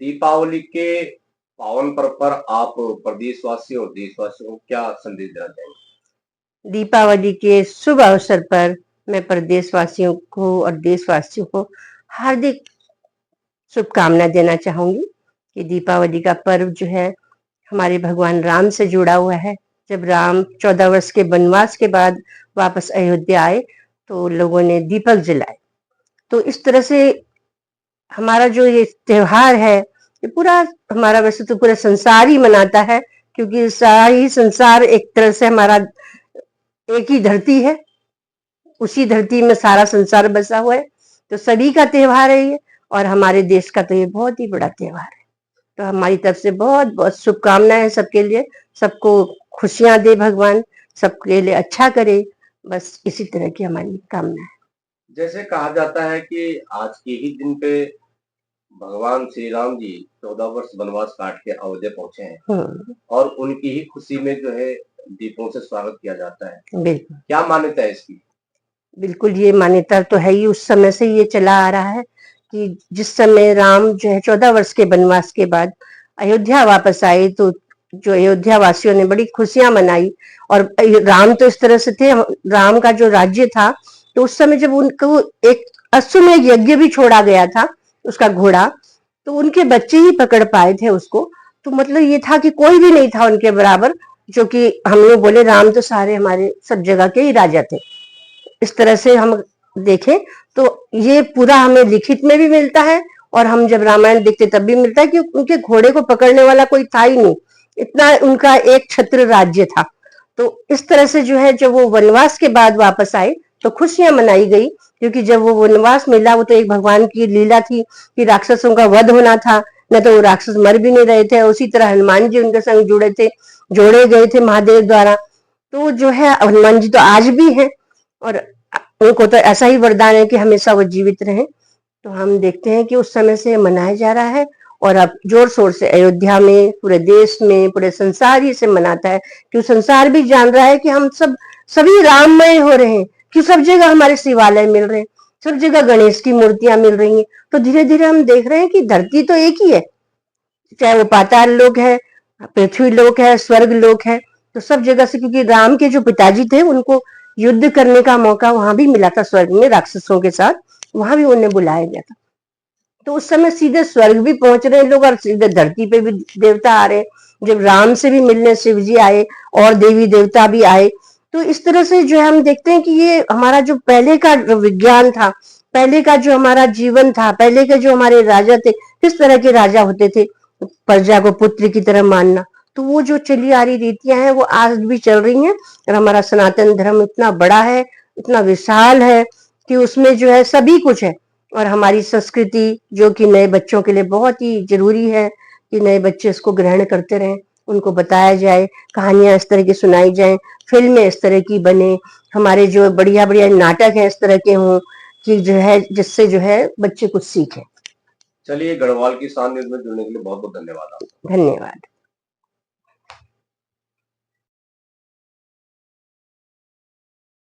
दीपावली के पावन पर्व पर आप प्रदेशवासियों और देशवासियों को क्या संदेश देना चाहेंगे? दीपावली के शुभ अवसर पर मैं प्रदेशवासियों को और देशवासियों को हार्दिक शुभकामना देना चाहूंगी कि दीपावली का पर्व जो है हमारे भगवान राम से जुड़ा हुआ है। जब राम 14 वर्ष के वनवास के बाद वापस अयोध्या आए तो लोगों ने दीपक जलाए। तो इस तरह से हमारा जो ये त्योहार है ये पूरा हमारा, वैसे तो पूरा संसार ही मनाता है, क्योंकि सारा ही संसार एक तरह से हमारा एक ही धरती है, उसी धरती में सारा संसार बसा हुआ है। तो सभी का त्योहार है ये, और हमारे देश का तो ये बहुत ही बड़ा त्योहार है। तो हमारी तरफ से बहुत बहुत शुभकामनाएं सबके लिए, सबको खुशियां दे भगवान, सबके लिए अच्छा करे, बस इसी तरह की हमारी कामना है। जैसे कहा जाता है कि आज के ही दिन पे भगवान श्री राम जी 14 वर्ष वनवास काट के अयोध्या पहुंचे हैं और उनकी ही खुशी में जो है दीपों से स्वागत किया जाता है। बिल्कुल, क्या मान्यता है इसकी? बिल्कुल ये मान्यता तो है ही, उस समय से ये चला आ रहा है कि जिस समय राम जो है 14 वर्ष के वनवास के बाद अयोध्या वापस आए तो जो अयोध्या वासियों ने बड़ी खुशियां मनाई। और राम तो इस तरह से थे, राम का जो राज्य था, तो उस समय जब उनको एक अश्वमेध यज्ञ भी छोड़ा गया था, उसका घोड़ा, तो उनके बच्चे ही पकड़ पाए थे उसको। तो मतलब ये था कि कोई भी नहीं था उनके बराबर, जो कि हम लोग बोले राम तो सारे हमारे सब जगह के ही राजा थे। इस तरह से हम देखें तो ये पूरा हमें लिखित में भी मिलता है, और हम जब रामायण देखते तब भी मिलता है कि उनके घोड़े को पकड़ने वाला कोई था ही नहीं, इतना उनका एक छत्र राज्य था। तो इस तरह से जो है जब वो वनवास के बाद वापस आए तो खुशियां मनाई गई, क्योंकि जब वो वनवास मिला वो तो एक भगवान की लीला थी कि राक्षसों का वध होना था, न तो वो राक्षस मर भी नहीं रहे थे। उसी तरह हनुमान जी उनके संग जुड़े थे, जोड़े गए थे महादेव द्वारा। तो जो है हनुमान जी तो आज भी हैं, और उनको तो ऐसा ही वरदान है कि हमेशा वो जीवित रहे। तो हम देखते हैं कि उस समय से मनाया जा रहा है, और अब जोर शोर से अयोध्या में, पूरे देश में, पूरे संसार ही से मनाता है, क्यों संसार भी जान रहा है कि हम सब सभी राममय हो रहे हैं, कि सब जगह हमारे शिवालय मिल रहे हैं, सब जगह गणेश की मूर्तियां मिल रही हैं। तो धीरे धीरे हम देख रहे हैं कि धरती तो एक ही है, चाहे वो पाताल लोक है, पृथ्वी लोक है, स्वर्ग लोक है। तो सब जगह से, क्योंकि राम के जो पिताजी थे उनको युद्ध करने का मौका वहां भी मिला था स्वर्ग में राक्षसों के साथ, वहां भी उन्हें बुलाया गया था। तो उस समय सीधे स्वर्ग भी पहुंच रहे लोग और सीधे धरती पे भी देवता आ रहे। जब राम से भी मिलने शिव जी आए और देवी देवता भी आए। तो इस तरह से जो है हम देखते हैं कि ये हमारा जो पहले का विज्ञान था, पहले का जो हमारा जीवन था, पहले के जो हमारे राजा थे, किस तरह के राजा होते थे, प्रजा को पुत्र की तरह मानना, तो वो जो चली आ रही रीतियां हैं वो आज भी चल रही हैं। और हमारा सनातन धर्म इतना बड़ा है, इतना विशाल है कि उसमें जो है सभी कुछ है। और हमारी संस्कृति जो कि नए बच्चों के लिए बहुत ही जरूरी है कि नए बच्चे इसको ग्रहण करते रहें, उनको बताया जाए, कहानियां इस तरह की सुनाई जाए, फिल्में इस तरह की बने, हमारे जो बढ़िया बढ़िया नाटक हैं इस तरह के हों कि जो है जिससे जो है बच्चे कुछ सीखें। चलिए, गढ़वाल की शान न्यूज में जुड़ने के लिए बहुत बहुत धन्यवाद आपका। धन्यवाद।